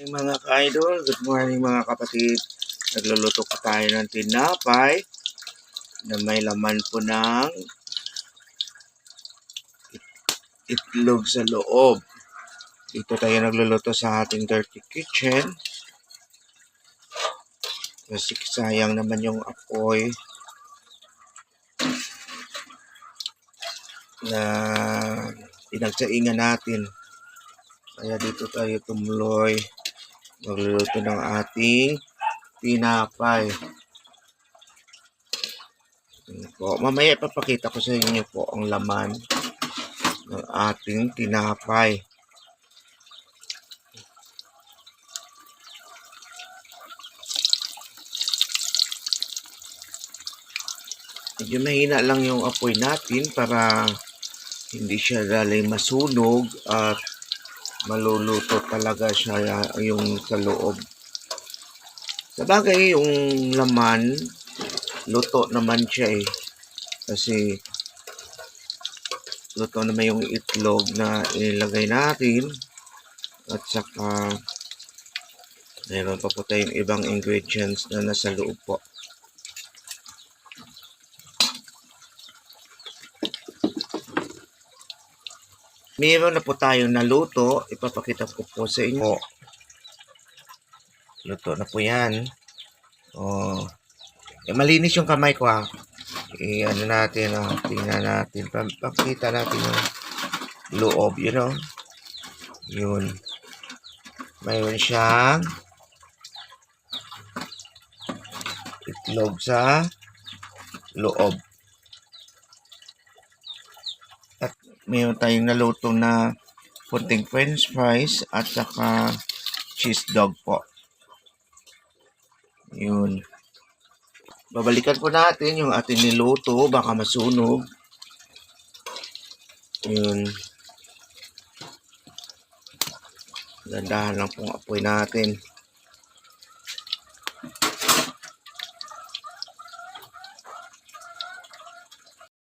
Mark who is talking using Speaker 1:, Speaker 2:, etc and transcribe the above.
Speaker 1: Mga ka-idol, good morning mga kapatid. Nagluluto po tayo ng tinapay na may laman po ng itlog sa loob. Dito tayo nagluluto sa ating dirty kitchen. Kasi sayang naman yung apoy na pinagsaingan natin. Kaya dito tayo tumuloy magluluto ng ating tinapay. Po, mamaya ipapakita ko sa inyo po ang laman ng ating tinapay. Medyo mahina lang yung apoy natin para hindi siya lalay masunog at maluluto talaga siya yung sa loob. Sabagay yung laman, luto naman siya eh. Kasi luto naman yung itlog na ilagay natin. At saka mayroon pa po tayong ibang ingredients na nasa loob po. Mayroon na po tayong naluto. Ipapakita ko po sa inyo. Luto na po yan. Oh. Malinis yung kamay ko ha. Ano natin, tingnan natin. Pakita natin yung loob, Yun. Mayroon siyang itlog sa loob. At mayroon tayong naluto na puting french fries at saka cheese dog po. Yun. Babalikan po natin yung ating niluto, baka masunog. Yun. Gandahan lang pong apoy natin.